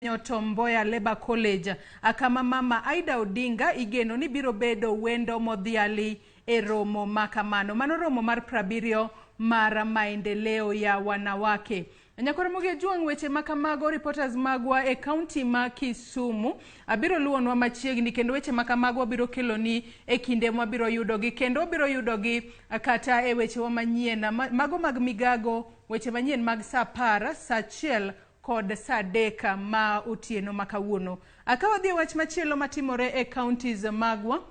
Tomboya Labour College akama mama Aida Odinga igeno ni biro bedo wendo modhiali e romo makamano. Mano romo mar 70 mar maendeleo ya wanawake. Ramogi juang weche makamago reporters magwa e county ma Kisumu abiro luonwa machiegni kendo weche makamago biro keloni e kinde ma biro yudogi kendo biro yudogi kata e weche wa manyien mago mag migago weche manyien mag saa 10 saa 1 kod saa 3 ma otieno makawuono. Akawadhi wach machielo matimore e counties magwa.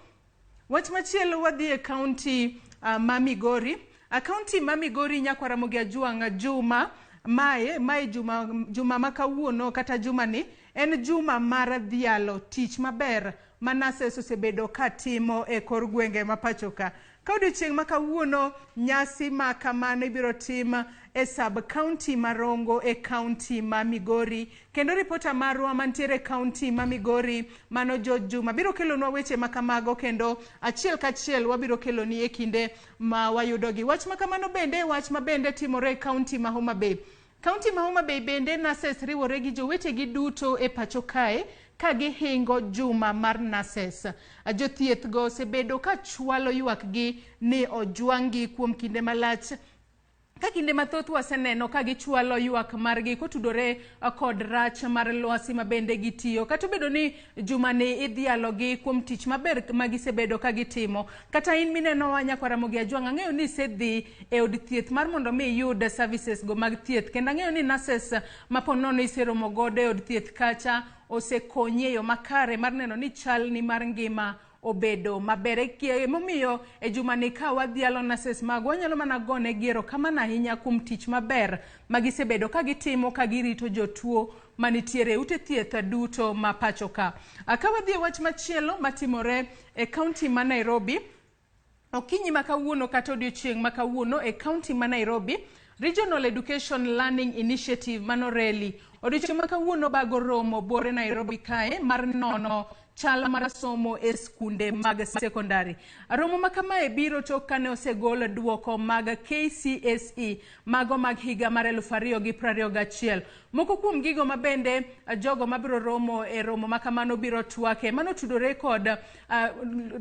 Wach machielo wadhi e county ma Migori. County ma Migori Ramogi juang juma Mae juma makawuono kata juma ni en juma mar dhialo tich maber manase osebedo katimo e kor gwenge mapachoka. Ka odiochieng' makawuono nyasi makamano ibiro tim e sub county Marongo e county ma Migori. Kendo reporter marwa mantiere county ma Migori mano Juma biro kelonwa weche makamago kendo achiel kachiel wabiro keloni e kinde ma wayudogi. Wach makamano bende wach mabende timore county ma Homa Bay. County ma Homa Bay bende nases riwore gi jowetegi duto e pacho kae ka gihingo juma mar nases. Jothieth go osebedo ka chwalo ywak gi ni ojuangi kuom kinde malach. Ka kinde mathoth waseneno ka gichwalo ywak margi kotudore kod rach mar lwasi mabende gitiyo. Kata obedo ni juma ni idhialo gi kuom tich maber magisebedo ka gitimo. Kata in mineno wa Ramogi juang ang'eyo ni sedhi e od thieth mar mondo mi yud services go mag thieth. Kendo ang'eyo ni nurses maponono iseromo godo e od thieth kacha osekonyi e yo makare mar neno ni chal ni mar ngima obedo mabere momiyo e juma ni ka wadhialo nurses magwa nyalo mana gone giero kama na hinya kuom tich maber magisebedo ka gitimo ka girito jotuo manitiere ute thieth duto mapachoka. Ka wadhi wach machielo matimore e county ma Nairobi. Okinyi makawuono kata odiochieng' makawuono e county ma Nairobi Regional Education Learning Initiative Manoreli odiochieng' makawuono bago romo bore Nairobi kae mar nono chal mar somo e skunde mag sekondari. Romo makamae biro tok kane osegol duoko mag KCSE mago mag higa mar 2021. Moko kuom gigo mabende jogo mabiro romo e romo makamano biro twake mano tudore kod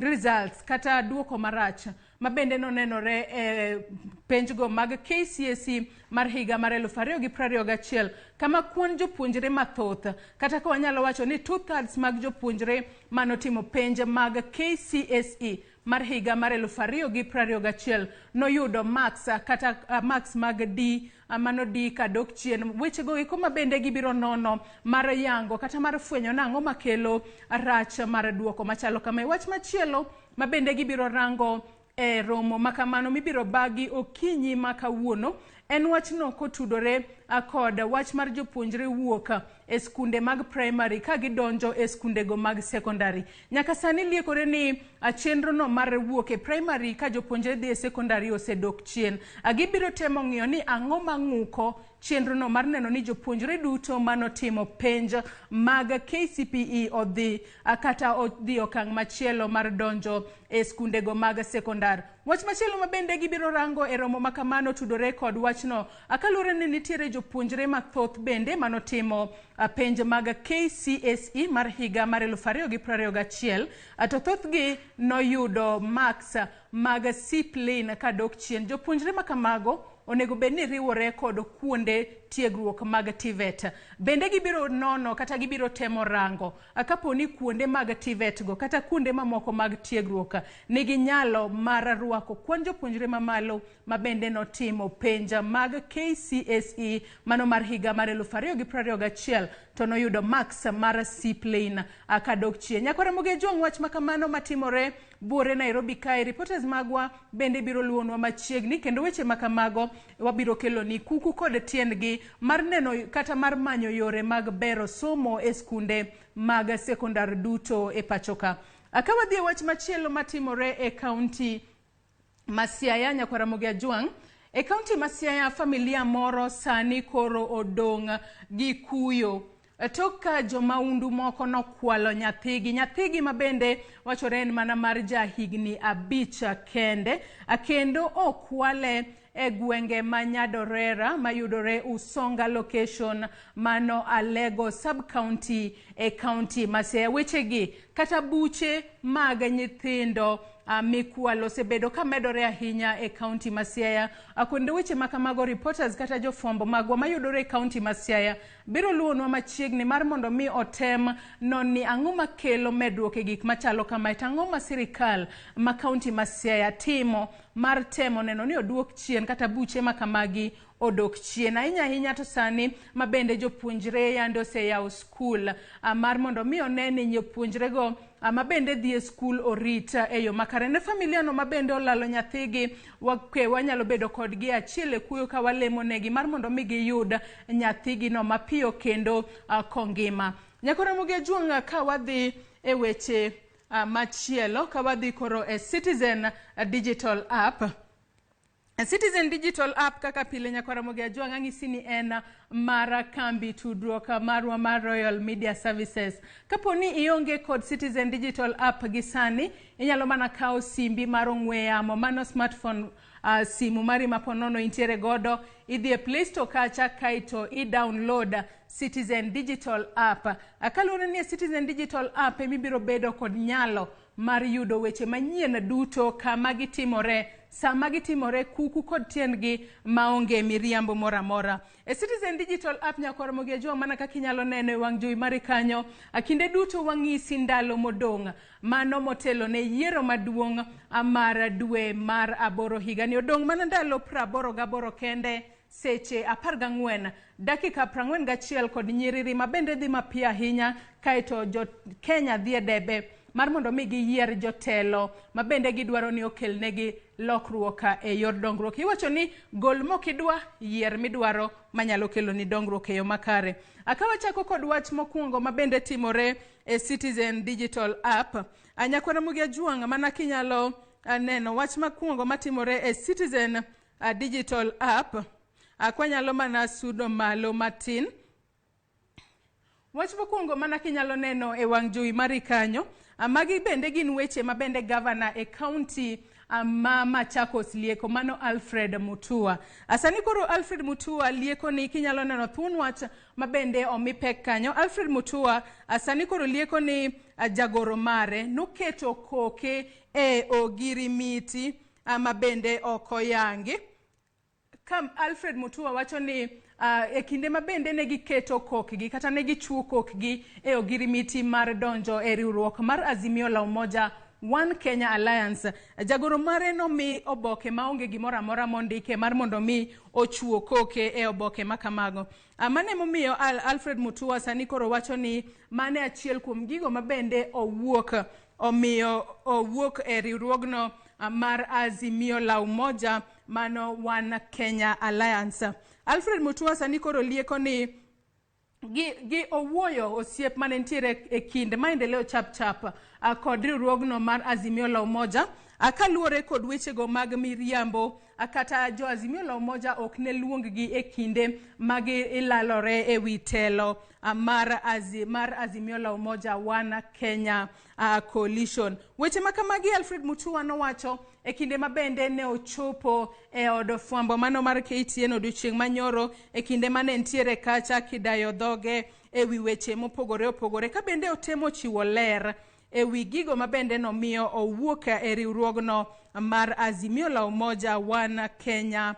results kata duoko marach mabende nonenore e penjgo mag KCSE mar higa mar 2021 kama kuon jopuonjre mathoth kata ka wanyalo wacho ni 2/3 mag jopuonjre manotimo penj mag KCSE mar higa mar 2021 noyudo marks kata marks mag D mano D kadok chien. Weche go iko mabende gibiro nono mar yango kata mar fwenyo nang'o makelo rach mar duoko machalo kama. Wach machielo mabende gibiro rango e romo makamano mibiro bagi okinyi makawuono en wachno kotudore kod wach mar jopuonjre wuok e skunde mag primary ka gidonjo e skunde go mag secondary. Nyaka sani liekore ni chenro no mar wuok e primary ka jopuonjre dhi e secondary osedok chien. Gibiro temo ng'iyo ni ang'o mang'uko chenro no mar neno ni jopuonjre duto manotimo penj mag KCPE odhi kata odhi okang' machielo mar donjo e skunde go mag secondary. Wach machielo mabende gibiro rango e romo makamano tudore kod wachno akalure ni nitiere jopuonjre mathoth bende manotimo penj mag KCSE mar higa mar 2021 to thothgi noyudo marks mag C+ kadok chien. Jopuonjre makamago onego bedni riwore kod kuonde tiegruok mag TVET. Bende gibiro nono kata gibiro temo rango kaponi kuonde mag TVET go kata kuonde mamoko mag tiegruok nigi nyalo mar ruako kuon jopuonjre mamalo mabende notimo penj mag KCSE mano mar higa mar 2021 to noyudo marks mar C+ kadok chien. Ramogi juang wach makamano matimore buore Nairobi kae reporters magwa bende biro luonwa machiegni kendo weche makamago wabiro keloni kuku kod tiendgi mar neno kata mar manyo yore mag bero somo e skunde mag sekondar duto e pachoka. Akawadhi wach machielo matimore e county ma Siaya Ramogi juang. E county ma Siaya familia moro sani koro odong' gi kuyo toka jomaundu moko nokwalo nyathigi mabende wachore en mana mar jahigni 5 kende kendo okwale e gwenge Manyadorera mayudore Usonga location mano Alego sub-county e county Masaya. Wechegi kata buche mag nyithindo mikwalo osebedo ka medore ahinya e county Masiaya. Kuonde weche makamago reporters kata jofwambo magwa mayudore e county Masiaya biro luonwa machiegni mar mondo mi otem noni ang'o makelo medruok e gik machalo kama, ang'o ma sirikal ma county Masiaya timo mar temo neno ni oduok chien kata buche makamagi odok chien. Ahinya to sani mabende jopuonjre yande oseyawo skul mar mondo mi oneni jopuonjrego mabende dhi e skul orita e yo makare. Ne familia no mabende olalo nyathigi wanyalo bedo kodgi achiel e kuyo ka walemo negi mar mondo mi giyud nyathigi no mapiyo kendo kongima. Nyakora Ramogi Ajuanga ka wadhi e weche machielo, ka wadhi koro e Citizen digital app. Citizen digital app kaka pile nyakora Ramogi Ajuanga ng'isi ni en mara kambi tudruok marwa mar Royal Media Services. Kaponi ionge kod Citizen digital app gisani, inyalo mana kao simbi mar ong'we yamo mano smartphone simu mari maponono intiere godo, idhi e Play Store kacha kaito i-download Citizen digital app. Kaluwore ni Citizen digital app emibiro bedo kod nyalo mar yudo weche manyien duto kama gitimore, sama gitimore kuku kod tiendgi maonge miriambo mora mora. E Citizen digital app nyakora Ramogi Ajuanga mana kaka inyalo neno e wang' jowi mari kanyo, kinde duto wang'isi ndalo modong' mano motelo ne yiero maduong' mar dwe mar 8 higani. Odong' mana ndalo 88 kende, seche 14 dakika 41 kod nyiriri mabende dhi mapiyo ahinya, kaito jo Kenya dhi e debe mar mondo mi giyier jotelo mabende gidwaro ni okelnegi lokruok e yor dongruok. Iwacho ni gol mokidwa, yier midwaro manyalo kelo ni dongruok e yo makare. Akawa chako kod wach mokwongo mabende timore e Citizen digital app. Nyakora Ramogi Ajuanga mana kinyalo neno wach mokwongo matimore e Citizen digital app. Kwanyalo mana sudo malo matin. Wach mokwongo mana kinyalo neno e wang' jowi mari kanyo, magi bende gin weche mabende governor e county ma Machakos lieko, mano Alfred Mutua. Sani koro Alfred Mutua lieko ni kinyalo neno thuon wach mabende omipek kanyo. Alfred Mutua sani koro lieko ni jagoro mare noketo koke e ogirimiti mabende okoyangi. Kam Alfred Mutua wacho ni e kinde mabende negi keto kokgi kata negi chuo kokgi e ogirimiti mar donjo e riwruok mar Azimio la Umoja One Kenya Alliance. Jagoro mare no mi oboke maonge gimora mora mondike mar mondo mi ochuo koke e oboke makamago. Mane momiyo Alfred Mutua sani koro wacho ni mane achiel kuom gigo mabende owuok e riwruogno mar Azimio la Umoja mano One Kenya Alliance. Alfred Mutua sani koro lieko ni gi owuoyo osiep mane ntiere e kind maendeleo chap kod riwruogno mar Azimio la Umoja. Kaluwore kod wechego mag miriambo kata jo Azimio la Umoja ok ne luonggi e kinde magi ilalore e wi telo mar Azimio la Umoja One Kenya Coalition. Weche makamagi Alfred Mutua nowacho e kinde mabende ne ochopo e od fwambo mano mar KTN odiochieng' manyoro, e kinde mane ntiere kacha kidayo dhoge e wi weche mopogore opogore, ka bende otemo chiwo ler e wi gigo mabende nomiyo owuok e riwruogno mar Azimio la Umoja One Kenya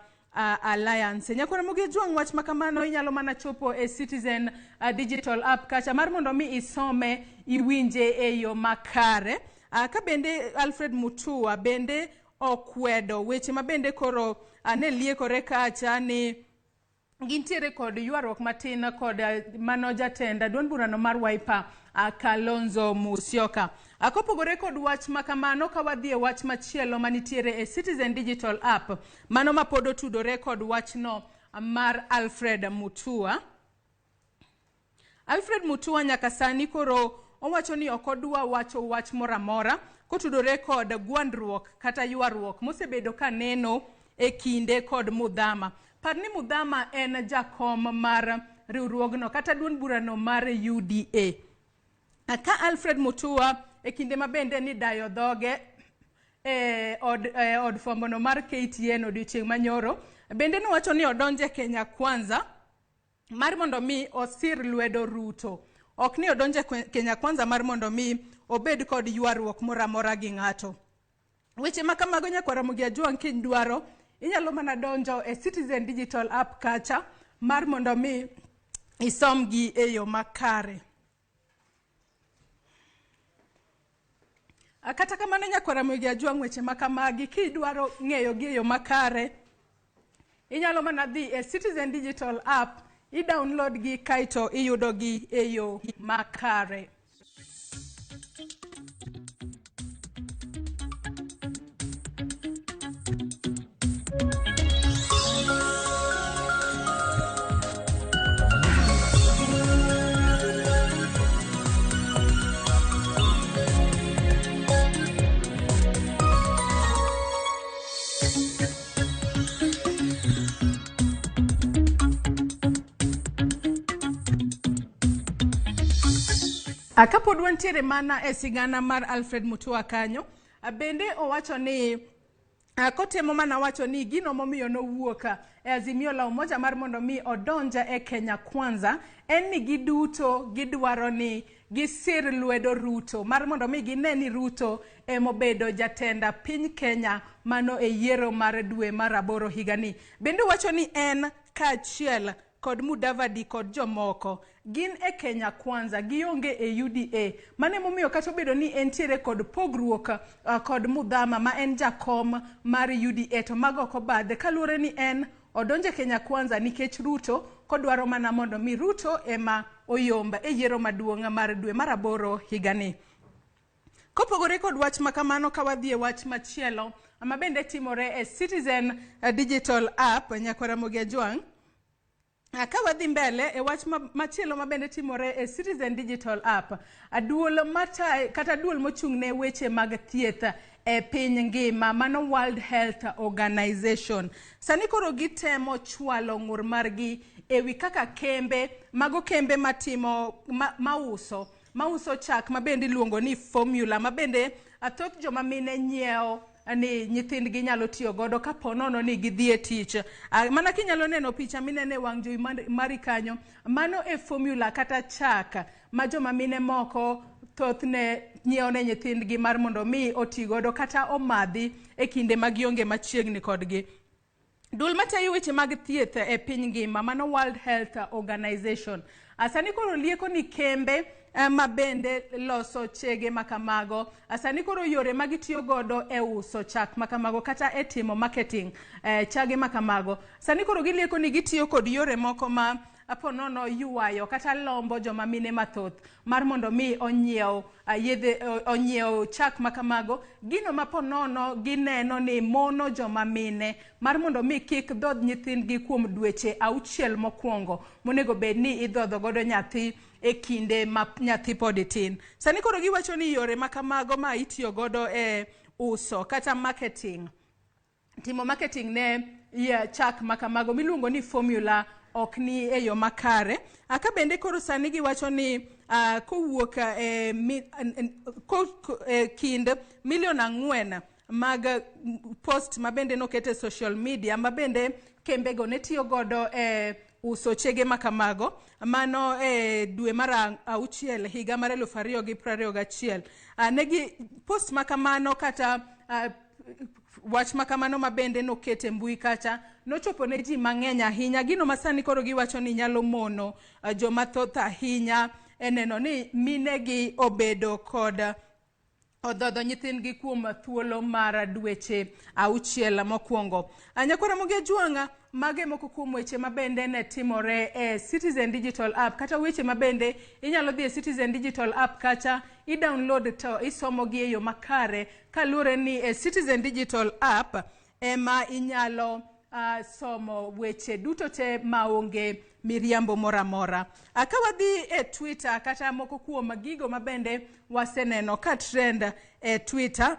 Alliance. Nyakora Ramogi Ajuanga wach makamano inyalo mana chopo e Citizen digital app kacha mar mondo mi isome iwinje e yo makare. Ka bende Alfred Mutua bende okwedo weche mabende koro ne liekore kacha ni gintiere kod ywaruok matin kod mano jatenda duond burano mar Wiper Kalonzo Musyoka. Kopogore kod wach makamano ka wadhi e wach machielo manitiere e Citizen digital app mano mapodo tudore kod wachno mar Alfred Mutua. Alfred Mutua nyaka sani koro owacho ni okodwa wacho wach moramora kotudore kod gwandruok kata ywaruok mosebedo ka neno e kinde kod Mudhama. Parni Mudhama en jakom mar riwruogno kata duond burano mar UDA. Ka Alfred Mutua e kinde mabende ni dayo dhoge od fwambo no mar KTN odiochieng' manyoro. Bende nowacho ni odonje Kenya Kwanza mar mondo mi osir lwedo Ruto. Ok ni odonje Kenya Kwanza mar mondo mi obed kod ywaruok moramora gi ng'ato. Weche ma kamago nyakwara Ramogi Ajwang' kidwaro inyalo mana donjo e Citizen Digital App kacha mar mondo mi isom gi e yo makare. Kata kamano nyakwara Ramogi Ajwang' weche ma kamagi kidwaro ng'eyo gi e yo makare inyalo mana dhi e Citizen Digital App i-download gi kaito iyudo gi e yo makare. Kapod wantiere mana e sigana mar Alfred Mutua kanyo, bende owacho ni kotemo mana wacho ni gino momiyo nowuok e Azimio la Umoja mar mondo mi odonja e Kenya Kwanza en ni giduto gidwaro ni gisir lwedo Ruto mar mondo mi gineni Ruto mobedo jatenda piny Kenya mano e yiero mar dwe mar 8 higani. Bende wacho ni en kaachiel kod Mudavadi kod jomoko gin e Kenya Kwanza gionge e UDA mane momiyo kata obedo ni entiere kod pogruok kod Mudhama ma en jakom mar UDA to mago kobadhe kaluore ni en odonje Kenya Kwanza nikech Ruto kodwaro mana mondo mi Ruto ema oyomba e yiero maduong' mar dwe mar 8 higani. Kopogore kod wach makamano kawadhie wach machielo ama bende timore e Citizen Digital App nyakwara Ramogi Ajwang'. Kawadhi mbele e wach machielo mabende timore e Citizen Digital App, duol mata kata duol mochung'ne weche mag thieth e piny ngima mano World Health Organization. Sani koro gitemo chwalo ng'ur margi ewi kaka mago kembe matimo mauso chak mabende iluongo ni formula mabende athoth joma mine nyieo ni nyithindgi nyalo tiyo godo kaponono ni gidhie tich. Mana kinyalo neno picha minene wang' jowi mari kanyo, mano e formula kata chak ma joma mine moko thothne nyieo ne nyithindgi mar mondo mi oti godo kata omadhi e kinde ma gionge machiegni kodgi. Duol matayo weche mag thieth e piny ngima mano World Health Organization asani koro lieko ni kembe mabende loso chege makamago asani koro yore magitiyo godo e uso chak makamago kata e timo marketing chage makamago sani koro gilieko ni gitiyo kod yore moko ma aponono yuayo kata lombo joma mine mathoth mar mondo mi onyiew chak makamago gino maponono gineno ni mono joma mine mar mondo mi kik dhodh nyithindgi kuom dweche 6 mokwongo monego bed ni idhodho godo nyathi e kinde ma nyathi pod tin. Sani koro giwacho ni yore makamago ma itiyo godo e uso kata marketing timo marketing ne chak makamago miluongo ni formula ok ni e yo makare. Aka bende koro sani giwacho ni kowuok kind 4 million mag post mabende nokete social media mabende kembego ne tiyo godo e uso chege makamago mano dwe mar 6 higa mar 2021 negi post makamano kata wach makamano mabende nokete mbui kacha nochopo ne ji mang'eny ahinya gino masani koro giwacho ni nyalo mono joma thoth ahinya eneno ni minegi obedo kod odhodho nyithindgi kuom thuolo mar dweche 6 mokwongo. Nyakwara Ramogi Ajwang' mage moko kuom weche mabende ne timore e Citizen Digital App kata weche mabende inyalo dhi e Citizen Digital App kacha i-download to isomo gi e yo makare kaluore ni e Citizen Digital App ema inyalo somo weche duto te maonge miriambo moramora. Kawadhi e Twitter kata moko kuom gigo mabende waseneno ka trend e Twitter.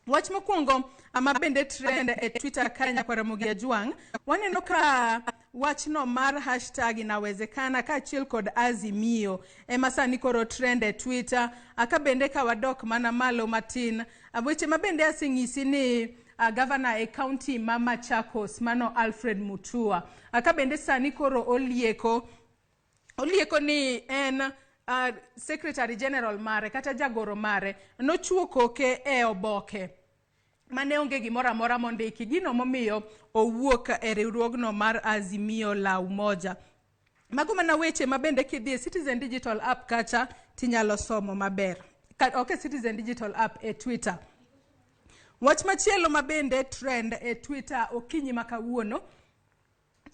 Wach mokwongo ama bende trend e Twitter ka nyakwara Ramogi Ajwang' waneno ka wachno mar hashtag inawezekana kaachiel kod Azimio ema sani koro trend e Twitter. Aka bende ka wadok mana malo matin, weche mabende aseng'isi ni governor e county ma Machakos mano Alfred Mutua aka bende sani koro olieko ni en secretary general mare kata jagoro mare nochuo koke e oboke mane onge gimoro amora mondiki, gino momiyo owuok e riwruogno mar Azimio la Umoja. Mago mana weche mabende kidhi e Citizen Digital App kacha tinyalo somo maber. Ok, Citizen Digital App e Twitter. Wach machielo mabende trend e Twitter okinyi makawuono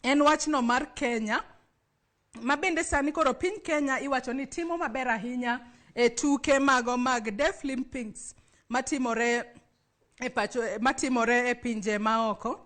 en wachno mar Kenya. Mabende sani koro piny Kenya iwacho ni timo maber ahinya e tuke mago mag Deaflympics matimore e pinje maoko.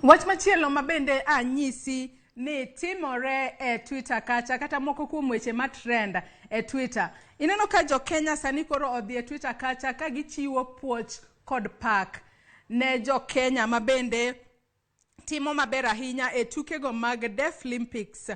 Wach machielo mabende anyisi ni timore e Twitter kacha kata moko kuom weche ma trend e Twitter. Ineno ka jo Kenya sani koro odhi e Twitter kacha ka gichiwo puoch kod pak ne jo Kenya mabende timo maber ahinya e tukego mag Deaflympics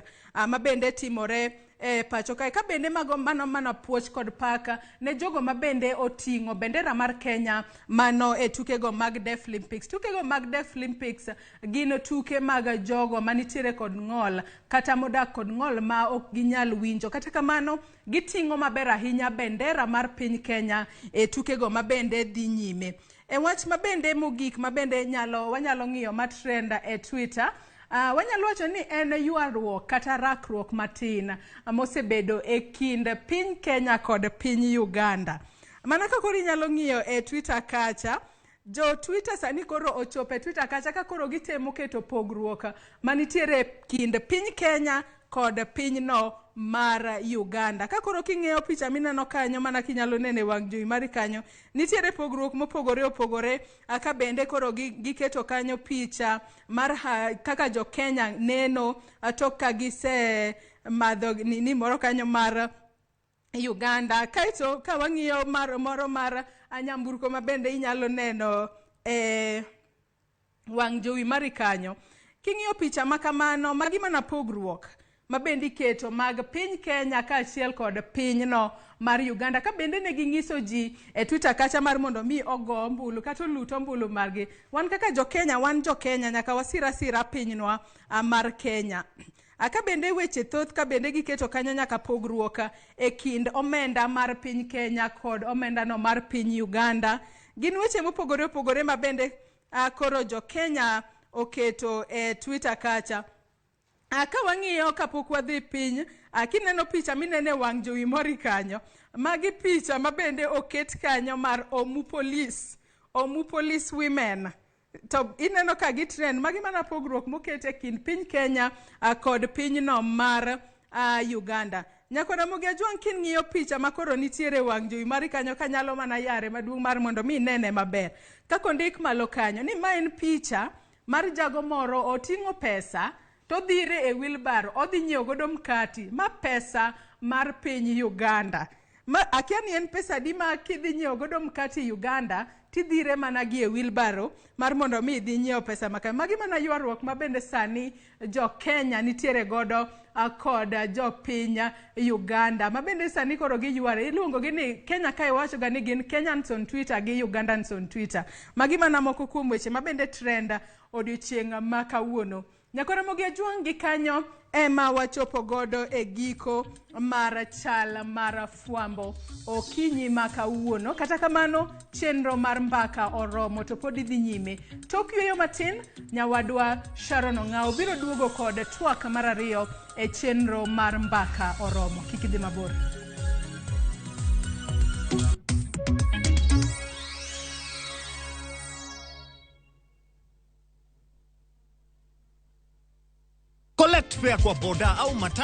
mabende timore e pacho kae. Ka bende mago mano puoch kod paka ne jogo mabende oting'o bendera mar Kenya mano e tukego mag Deaflympics. Tukego mag Deaflympics gin tuke mag jogo manitiere kod ng'ol kata modak kod ng'ol ma ok ginyal winjo. Kata kamano giting'o maber ahinya bendera mar piny Kenya e tukego mabende dhi nyime. E wach mabende mogik mabende wanyalo ng'iyo matrend e Twitter. Wanyalo wacho ni en ywaruok kata rakruok matin mosebedo e kind piny Kenya kod piny Uganda. Mana ka koro inyalo ng'iyo e Twitter kacha, jo Twitter sani koro ochopo e Twitter kacha ka koro gitemo keto pogruok manitiere kind piny Kenya kod pinyno mar Uganda. Ka koro king'iyo picha mineno kanyo mana kinyalo nene wang' jowi mari kanyo, nitiere pogruok mopogore opogore. Aka bende koro giketo kanyo picha mar kaka jo Kenya neno tok ka gise madho ni moro kanyo mar Uganda. Kaito ka wang'iyo moro mar nyamburko mabende inyalo neno wang' jowi mari kanyo. King'iyo picha makamano magi mana pogruok mabende iketo mag piny Kenya kaachiel kod pinyno mar Uganda. Ka bende ne ging'iso ji e Twitter kacha mar mondo mi ogo ombulu kata lut ombulu margi. Wan kaka jo Kenya, wan jo Kenya nyaka wasira pinynwa mar Kenya. Aka bende weche thoth ka bende giketo kanyo nyaka pogruok e kind omenda mar piny Kenya kod omenda no mar piny Uganda. Gin weche mopogore opogore mabende koro jo Kenya oketo e Twitter kacha. Ka wang'iyo kapok wadhi piny, kineno picha minene wang' jowi mori kanyo, magi picha mabende oket kanyo mar Omu Police Women. To ineno ka gitrend, magi mana pogruok moket e kind piny Kenya kod pinyno mar Uganda. Nyakona Ramogi Ajwang' king'iyo picha makoro nitiere wang' jowi mari kanyo kanyalo mana yare maduong' mar mondo mi nene maber. Kako ndik malo kanyo ni ma en picha mar jago moro oting'o pesa to dhire e wheelbarrow, odhi nyiewo godo mkati, ma pesa mar piny Uganda. Akia ni en pesa di ma kidhi nyiewo godo mkati Uganda, tidhire mana gi e wheelbarrow mar mondo mi dhi nyiewo pesa maka. Magi mana ywaruok mabende sani jo Kenya nitiere godo kod jo piny Uganda. Mabende sani koro giyware, iluongo gi ni Kenya kae wacho ga ni gin Kenyans on Twitter gi Ugandans on Twitter. Magi mana moko kuom weche mabende trend odiochieng' ma kawuono. Nyakona Ramogi Ajwang' gi kanyo ema wachopo godo e giko mar Chal Mar Fwambo okinyi ma kawuono. Kata kamano chenro mar mbaka oromo to pod dhi nyime. Tok yweyo matin, nyawadwa Sharon Ong'ao biro duogo kod twak mar ariyo e chenro mar mbaka oromo. Kik idhi mabor. spare kwa boda au matatu.